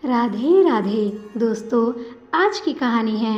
राधे राधे दोस्तों। आज की कहानी है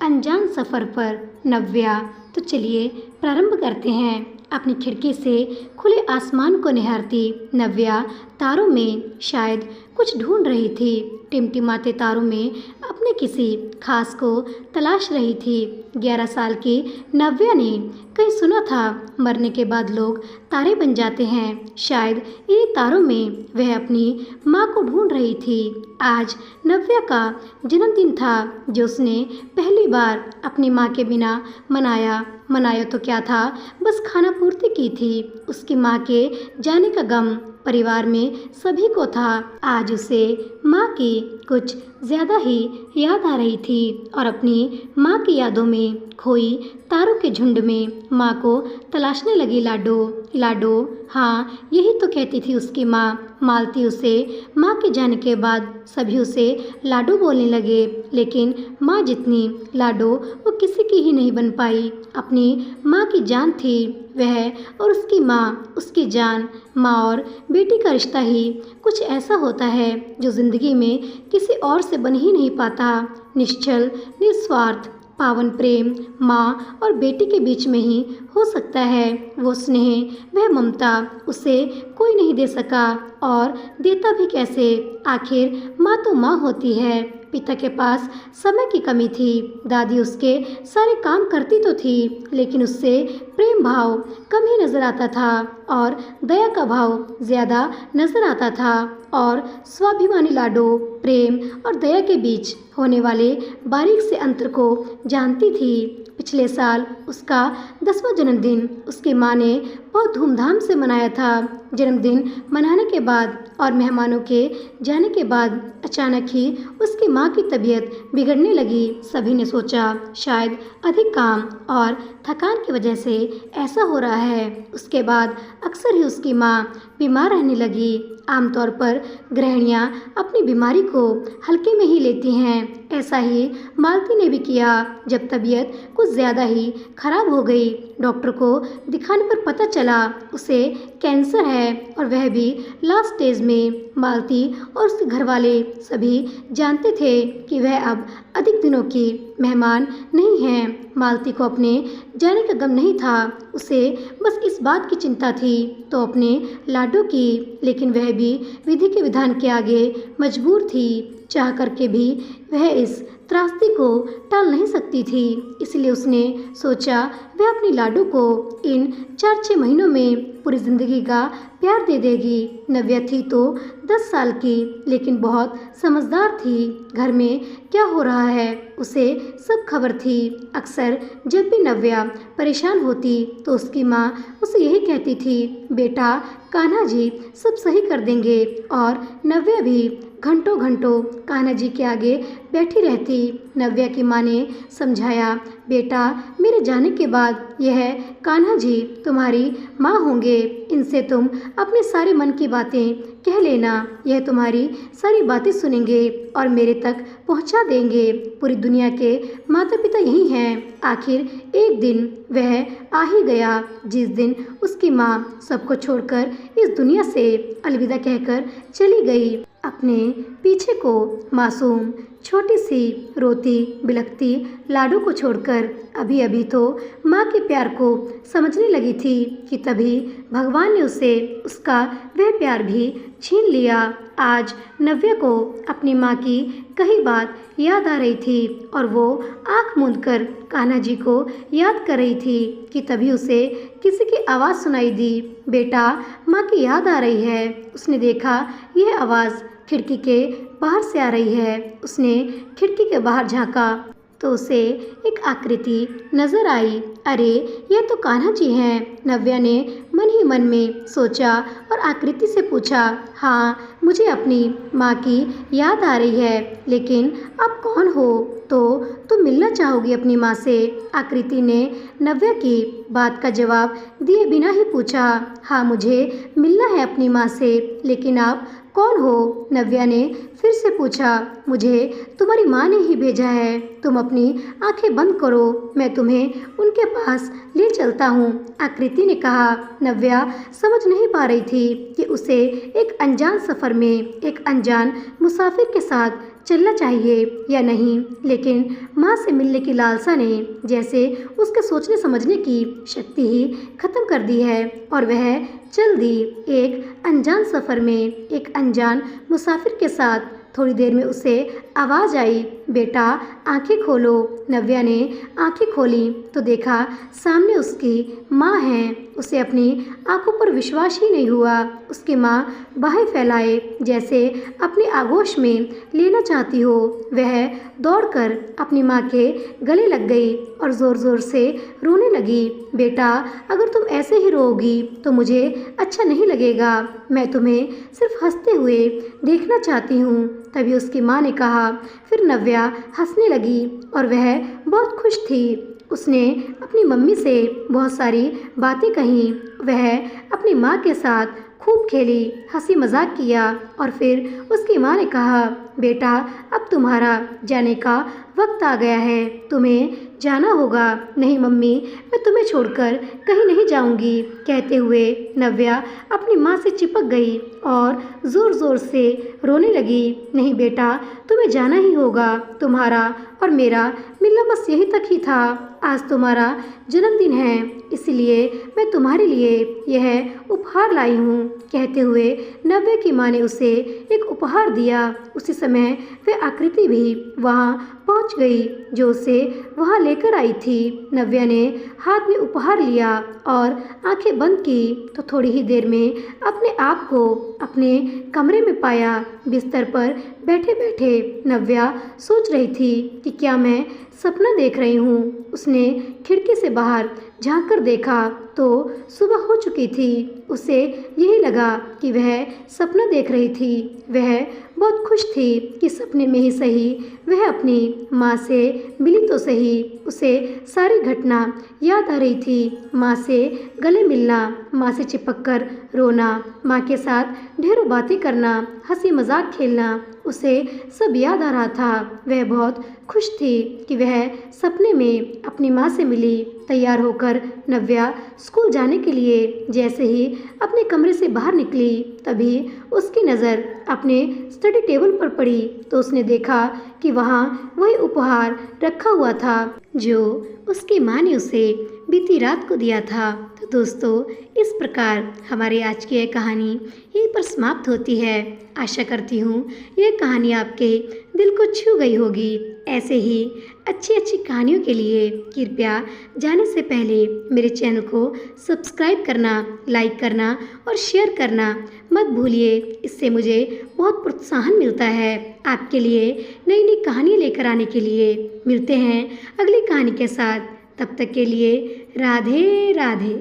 अनजान सफ़र पर नव्या। तो चलिए प्रारंभ करते हैं। अपनी खिड़की से खुले आसमान को निहारती नव्या तारों में शायद कुछ ढूंढ रही थी। टिमटिमाते तारों में अपने किसी खास को तलाश रही थी। 11 साल की नव्या ने कहीं सुना था मरने के बाद लोग तारे बन जाते हैं। शायद इन्हीं तारों में वह अपनी माँ को ढूंढ रही थी। आज नव्या का जन्मदिन था जो उसने पहली बार अपनी माँ के बिना मनाया तो क्या था, बस खाना पूर्ति की थी। उसकी माँ के जाने का गम परिवार में सभी को था। आज उसे माँ की कुछ ज़्यादा ही याद आ रही थी और अपनी माँ की यादों में खोई तारों के झुंड में माँ को तलाशने लगी। लाडो लाडो, हाँ यही तो कहती थी उसकी माँ। मालती उसे माँ के जाने के बाद सभी उसे लाडो बोलने लगे, लेकिन माँ जितनी लाडो वो किसी की ही नहीं बन पाई। अपनी माँ की जान थी वह, और उसकी माँ उसकी जान। माँ और बेटी का रिश्ता ही कुछ ऐसा होता है जो ज़िंदगी में किसी और से बन ही नहीं पाता। निश्चल निस्वार्थ पावन प्रेम माँ और बेटी के बीच में ही हो सकता है। वो स्नेह, वह ममता उसे कोई नहीं दे सका, और देता भी कैसे। आखिर माँ तो माँ होती है। पिता के पास समय की कमी थी। दादी उसके सारे काम करती तो थी, लेकिन उससे प्रेम भाव कम ही नज़र आता था और दया का भाव ज़्यादा नज़र आता था। और स्वाभिमानी लाडो प्रेम और दया के बीच होने वाले बारीक से अंतर को जानती थी। पिछले साल उसका 10वां जन्मदिन उसकी माँ ने बहुत धूमधाम से मनाया था। जन्मदिन मनाने के बाद और मेहमानों के जाने के बाद अचानक ही उसकी माँ की तबीयत बिगड़ने लगी। सभी ने सोचा शायद अधिक काम और थकान की वजह से ऐसा हो रहा है। उसके बाद अक्सर ही उसकी माँ बीमार रहने लगी। आमतौर पर गृहिणियाँ अपनी बीमारी को हल्के में ही लेती हैं। ऐसा ही मालती ने भी किया। जब तबीयत कुछ ज़्यादा ही खराब हो गई, डॉक्टर को दिखाने पर पता चला उसे कैंसर है, और वह भी लास्ट स्टेज में। मालती और उसके घर वाले सभी जानते थे कि वह अब अधिक दिनों की मेहमान नहीं हैं। मालती को अपने जाने का गम नहीं था, उसे बस इस बात की चिंता थी तो अपने लाडो की, लेकिन वह भी विधि के विधान के आगे मजबूर थी। चाह करके भी वह इस त्रासदी को टाल नहीं सकती थी। इसलिए उसने सोचा वह अपनी लाडो को इन 4-6 महीनों में पूरी ज़िंदगी का प्यार दे देगी। नव्या थी तो 10 साल की, लेकिन बहुत समझदार थी। घर में क्या हो रहा है उसे सब खबर थी। अक्सर जब भी नव्या परेशान होती तो उसकी माँ उसे यही कहती थी, बेटा कान्हा जी सब सही कर देंगे। और नव्या भी घंटों घंटों कान्हा जी के आगे बैठी रहती। नव्या की माँ ने समझाया, बेटा मेरे जाने के बाद यह कान्हा जी तुम्हारी माँ होंगे। इनसे तुम अपने सारे मन की बातें कह लेना, यह तुम्हारी सारी बातें सुनेंगे और मेरे तक पहुँचा देंगे। पूरी दुनिया के माता पिता यही हैं। आखिर एक दिन वह आ ही गया जिस दिन उसकी माँ सबको छोड़कर इस दुनिया से अलविदा कहकर चली गई। अपने पीछे को मासूम छोटी सी रोती बिलखती लाडो को छोड़कर अभी अभी तो माँ के प्यार को समझने लगी थी कि तभी भगवान ने उसे उसका वह प्यार भी छीन लिया। आज नव्या को अपनी माँ की कही बात याद आ रही थी और वो आँख मूंदकर कान्हा जी को याद कर रही थी कि तभी उसे किसी की आवाज़ सुनाई दी, बेटा माँ की याद आ रही है। उसने देखा यह आवाज़ खिड़की के बाहर से आ रही है। उसने खिड़की के बाहर झांका तो उसे एक आकृति नजर आई। अरे यह तो कान्हा जी हैं। नव्या ने मन ही मन में सोचा और आकृति से पूछा, हाँ मुझे अपनी माँ की याद आ रही है, लेकिन आप कौन हो? तो तुम मिलना चाहोगी अपनी माँ से? आकृति ने नव्या की बात का जवाब दिए बिना ही पूछा, हाँ मुझे मिलना है अपनी माँ से, लेकिन आप कौन हो? नव्या ने फिर से पूछा। मुझे तुम्हारी माँ ने ही भेजा है। तुम अपनी आंखें बंद करो, मैं तुम्हें उनके पास ले चलता हूँ, आकृति ने कहा। नव्या समझ नहीं पा रही थी कि उसे एक अनजान सफ़र में एक अनजान मुसाफिर के साथ चलना चाहिए या नहीं, लेकिन माँ से मिलने की लालसा ने जैसे उसके सोचने समझने की शक्ति ही खत्म कर दी है और वह चल दी एक अनजान सफ़र में एक अनजान मुसाफिर के साथ। थोड़ी देर में उसे आवाज़ आई, बेटा आंखें खोलो। नव्या ने आंखें खोली तो देखा सामने उसकी माँ है। उसे अपनी आंखों पर विश्वास ही नहीं हुआ। उसकी माँ बाहें फैलाए जैसे अपनी आगोश में लेना चाहती हो। वह दौड़कर अपनी माँ के गले लग गई और ज़ोर ज़ोर से रोने लगी। बेटा अगर तुम ऐसे ही रोओगी तो मुझे अच्छा नहीं लगेगा। मैं तुम्हें सिर्फ हंसते हुए देखना चाहती हूँ। तभी उसकी माँ ने कहा। फिर नव्या हंसने लगी और वह बहुत खुश थी। उसने अपनी मम्मी से बहुत सारी बातें कहीं। वह अपनी माँ के साथ खूब खेली, हंसी मजाक किया और फिर उसकी माँ ने कहा, बेटा अब तुम्हारा जाने का वक्त आ गया है, तुम्हें जाना होगा। नहीं मम्मी, मैं तुम्हें छोड़कर कहीं नहीं जाऊंगी, कहते हुए नव्या अपनी माँ से चिपक गई और ज़ोर ज़ोर से रोने लगी। नहीं बेटा, तुम्हें जाना ही होगा, तुम्हारा और मेरा मिलना बस यही तक ही था। आज तुम्हारा जन्मदिन है, इसलिए मैं तुम्हारे लिए यह उपहार लाई हूँ, कहते हुए नव्या की माँ ने उसे एक उपहार दिया। उसी समय वह आकृति भी वहाँ पहुँच गई जो उसे वहाँ लेकर आई थी। नव्या ने हाथ में उपहार लिया और आंखें बंद की तो थोड़ी ही देर में अपने आप को अपने कमरे में पाया। बिस्तर पर बैठे बैठे नव्या सोच रही थी कि क्या मैं सपना देख रही हूँ। उसने खिड़की से बाहर झांक कर देखा तो सुबह हो चुकी थी। उसे यही लगा कि वह सपना देख रही थी। वह बहुत खुश थी कि सपने में ही सही वह अपनी माँ से मिली तो सही। उसे सारी घटना याद आ रही थी। माँ से गले मिलना, माँ से चिपककर रोना, माँ के साथ ढेरों बातें करना, हंसी मजाक खेलना, उसे सब याद आ रहा था। वह बहुत खुश थी कि वह सपने में अपनी माँ से मिली। तैयार होकर नव्या स्कूल जाने के लिए जैसे ही अपने कमरे से बाहर निकली तभी उसकी नज़र अपने स्टडी टेबल पर पड़ी तो उसने देखा कि वहाँ वही उपहार रखा हुआ था जो उसकी माँ ने उसे बीती रात को दिया था। तो दोस्तों, इस प्रकार हमारी आज की यह कहानी यहीं पर समाप्त होती है। आशा करती हूँ यह कहानी आपके दिल को छू गई होगी। ऐसे ही अच्छी अच्छी कहानियों के लिए कृपया जाने से पहले मेरे चैनल को सब्सक्राइब करना, लाइक करना और शेयर करना मत भूलिए। इससे मुझे बहुत प्रोत्साहन मिलता है आपके लिए नई नई कहानी लेकर आने के लिए। मिलते हैं अगली कहानी के साथ, तब तक के लिए राधे राधे।